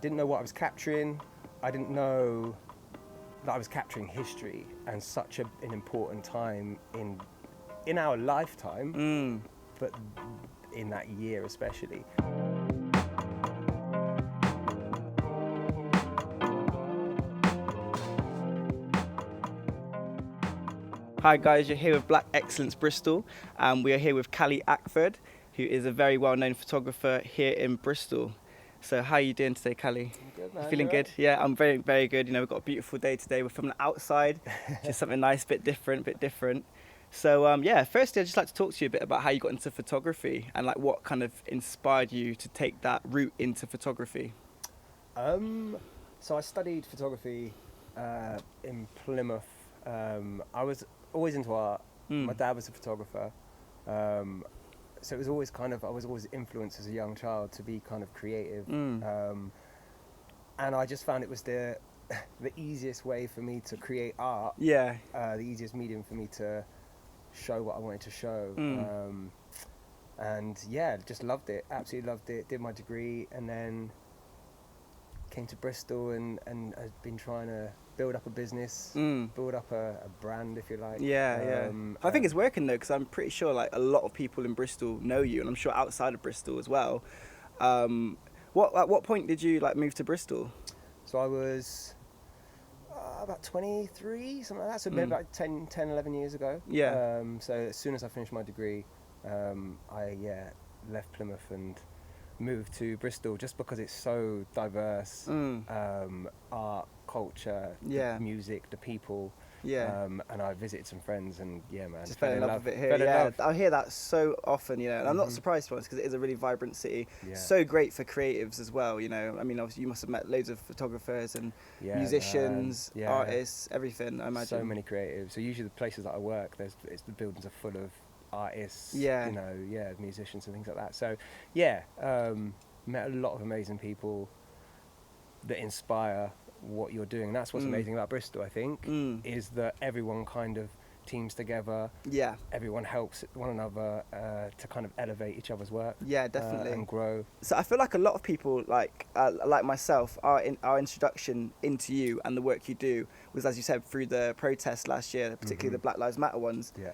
didn't know what I was capturing. I didn't know that I was capturing history and such an important time in our lifetime, but in that year especially. Hi guys, you're here with Black Excellence Bristol. We are here with Khali Ackford, who is a very well-known photographer here in Bristol. So how are you doing today, Khali? I'm good, man. You feeling good? Yeah, I'm very, very good. You know, we've got a beautiful day today. We're filming outside, just something nice, bit different. So yeah, firstly, I'd just like to talk to you a bit about how you got into photography and like what kind of inspired you to take that route into photography. So I studied photography in Plymouth. I was always into art. My dad was a photographer. So it was always I was always influenced as a young child to be kind of creative. And I just found it was the easiest way for me to create art. Yeah. The easiest medium for me to show what I wanted to show. And yeah, just loved it. Absolutely loved it. Did my degree and then came to Bristol and I've been trying to build up a business, build up a brand, if you like. Yeah. I think it's working though, because I'm pretty sure like a lot of people in Bristol know you, and I'm sure outside of Bristol as well. At what point did you like move to Bristol? So I was about 23, something like that. So maybe about 10, 11 years ago. Yeah. So as soon as I finished my degree, I left Plymouth and moved to Bristol just because it's so diverse. Art, culture, the music, the people. Yeah. And I visited some friends and yeah, man. Just fell in love with it here. Yeah, I hear that so often, you know, and I'm not surprised to be honest because it is a really vibrant city. Yeah. So great for creatives as well, you know. I mean, obviously you must have met loads of photographers and musicians, artists, everything, I imagine. So many creatives. So usually the places that I work, the buildings are full of artists, musicians and things like that. So met a lot of amazing people that inspire what you're doing. And that's what's amazing about Bristol, I think, is that everyone kind of teams together. Yeah. Everyone helps one another to kind of elevate each other's work. Yeah, definitely. And grow. So I feel like a lot of people, like myself, our introduction into you and the work you do was, as you said, through the protests last year, particularly the Black Lives Matter ones. Yeah.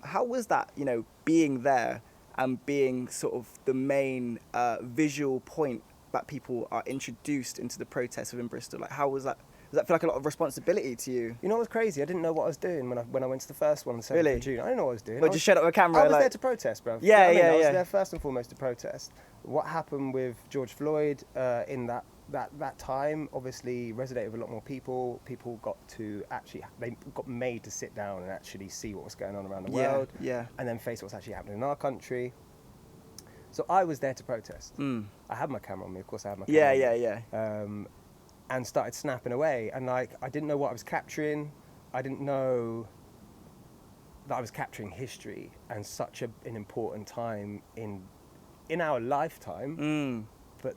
How was that, you know, being there and being sort of the main visual point that people are introduced into the protests within Bristol? Like, how was that? Does that feel like a lot of responsibility to you? You know what's crazy? I didn't know what I was doing when I went to the first one on the 7th of June. I didn't know what I was doing. But just shut up a camera. I was there to protest, bro. Yeah, I was there first and foremost to protest. What happened with George Floyd in that time obviously resonated with a lot more people. People got made to sit down and actually see what was going on around the world. Yeah. And then face what's actually happening in our country. So I was there to protest. I had my camera on me, of course I had my camera on me. And started snapping away. And like, I didn't know what I was capturing. I didn't know that I was capturing history and such an important time in our lifetime, but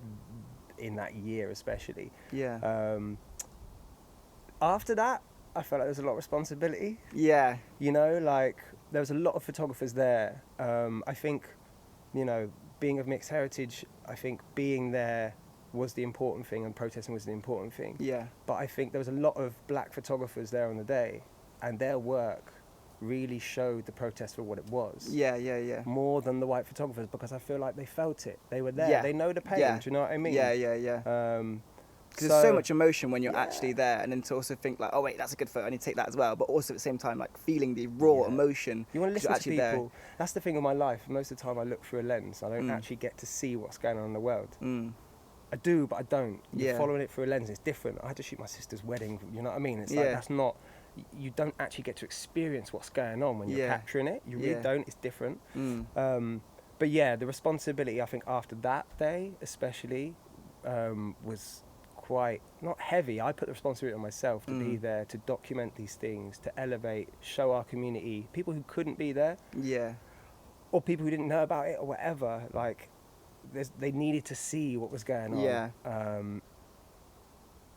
in that year especially. Yeah. After that, I felt like there was a lot of responsibility. Yeah. You know, like there was a lot of photographers there. I think, you know, being of mixed heritage, I think being there was the important thing and protesting was the important thing. Yeah. But I think there was a lot of black photographers there on the day and their work really showed the protest for what it was. Yeah. More than the white photographers, because I feel like they felt it. They were there. Yeah. They know the pain. Yeah. Do you know what I mean? Yeah. Because there's so much emotion when you're actually there, and then to also think like, oh wait, that's a good photo, I need to take that as well. But also at the same time, like feeling the raw emotion. You want to listen to people. There. That's the thing in my life. Most of the time I look through a lens. I don't actually get to see what's going on in the world. I do, but I don't. You're following it through a lens. It's different. I had to shoot my sister's wedding. You know what I mean? It's like that's not. You don't actually get to experience what's going on when you're capturing it. You really don't. It's different. But yeah, the responsibility, I think, after that day especially was quite not heavy. I put the responsibility on myself to be there, to document these things, to elevate, show our community, people who couldn't be there, or people who didn't know about it or whatever. Like, they needed to see what was going on.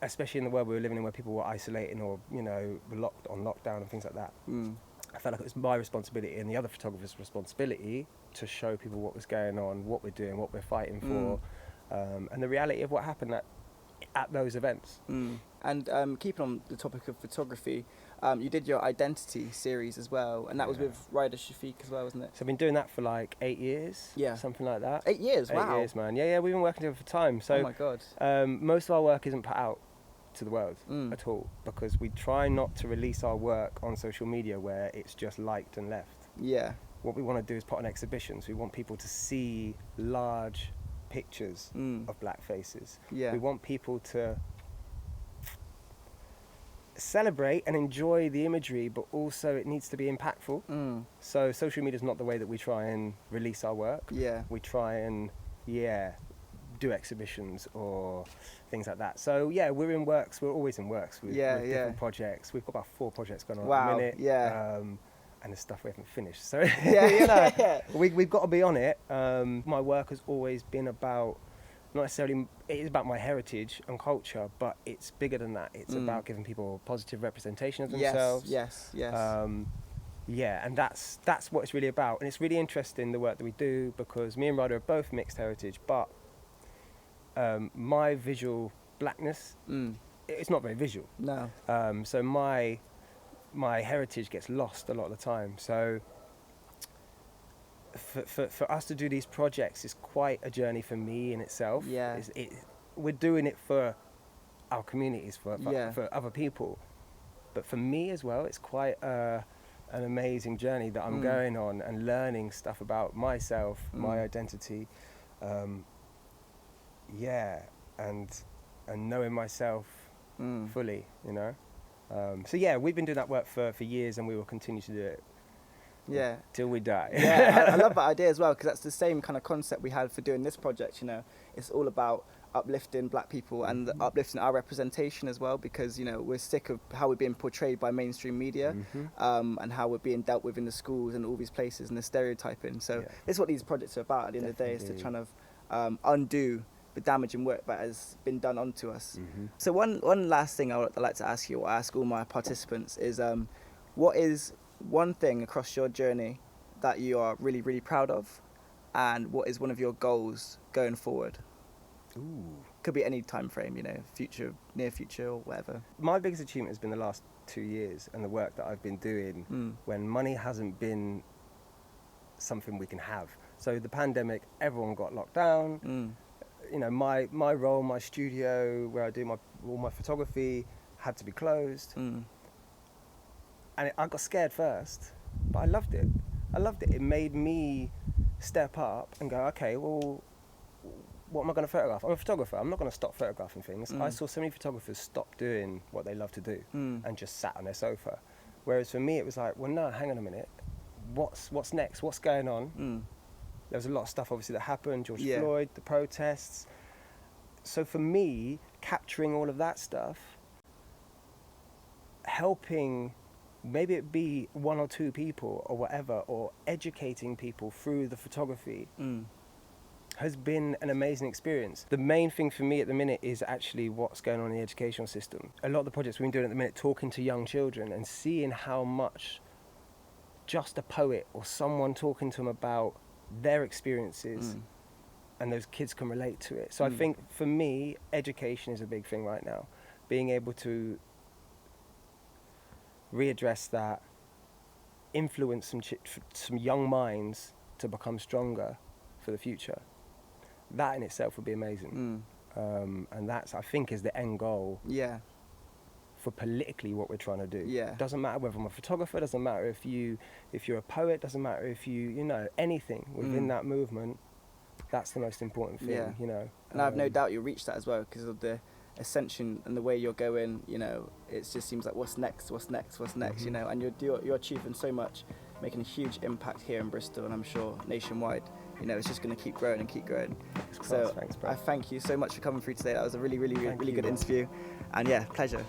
Especially in the world we were living in, where people were isolating or, you know, were on lockdown and things like that. I felt like it was my responsibility and the other photographer's responsibility to show people what was going on, what we're doing, what we're fighting for, and the reality of what happened at those events. And keeping on the topic of photography, you did your Identity series as well, and that was with Ryder Shafiq as well, wasn't it? So I've been doing that for like 8 years, something like that. 8 years, wow. 8 years, man. Yeah, we've been working together for time. So, oh my God. Most of our work isn't put out to the world at all, because we try not to release our work on social media where it's just liked and left. Yeah. What we want to do is put on exhibitions. We want people to see large pictures of black faces. Yeah. We want people to celebrate and enjoy the imagery, but also it needs to be impactful. So social media is not the way that we try and release our work. Yeah. We try and do exhibitions or things like that. So we're in works. We're always in works with different projects. We've got about 4 projects going on at the minute. Yeah. And the stuff we haven't finished. So you know, we've got to be on it. My work has always been about, not necessarily, it is about my heritage and culture, but it's bigger than that. It's about giving people a positive representation of themselves. Yes. And that's what it's really about. And it's really interesting, the work that we do, because me and Ryder are both mixed heritage, but my visual blackness, it's not very visual. No. So my heritage gets lost a lot of the time. So for us to do these projects is quite a journey for me in itself. Yeah. We're doing it for our communities, for other people. But for me as well, it's quite an amazing journey that I'm going on and learning stuff about myself, my identity. And knowing myself fully, you know. So we've been doing that work for years, and we will continue to do it. Till we die. I love that idea as well, because that's the same kind of concept we had for doing this project. You know, it's all about uplifting black people and uplifting our representation as well, because you know we're sick of how we're being portrayed by mainstream media, and how we're being dealt with in the schools and all these places, and the stereotyping. So this is what these projects are about at the end of the day, is to try to undo the damaging work that has been done onto us. So one last thing I'd like to ask you, or ask all my participants, is what is one thing across your journey that you are really, really proud of, and what is one of your goals going forward? Could be any time frame, you know, future, near future, or whatever. My biggest achievement has been the last 2 years, and the work that I've been doing when money hasn't been something we can have. So the pandemic, everyone got locked down. You know, my role, my studio where I do all my photography had to be closed. And I got scared first, but I loved it. It made me step up and go, okay, well, what am I going to photograph? I'm a photographer. I'm not going to stop photographing things. I saw so many photographers stop doing what they love to do and just sat on their sofa. Whereas for me, it was like, well, no, hang on a minute. What's next? What's going on? There was a lot of stuff, obviously, that happened. George Floyd, the protests. So for me, capturing all of that stuff, helping, maybe it be 1 or 2 people or whatever, or educating people through the photography, has been an amazing experience. The main thing for me at the minute is actually what's going on in the educational system. A lot of the projects we've been doing at the minute, talking to young children and seeing how much just a poet or someone talking to them about their experiences and those kids can relate to it. So I think for me, education is a big thing right now. Being able to readdress that, influence some young minds to become stronger for the future. That in itself would be amazing. And that's, I think, is the end goal. For politically what we're trying to do. Doesn't matter whether I'm a photographer, doesn't matter if you're a poet, doesn't matter if you know, anything within that movement. That's the most important thing, you know. And I have no doubt you'll reach that as well, because of the ascension and the way you're going, you know. It just seems like what's next, you know, and you're achieving so much, making a huge impact here in Bristol, and I'm sure nationwide. You know, it's just going to keep growing and keep growing. So thanks, bro. I thank you so much for coming through today. That was a really good interview, and pleasure.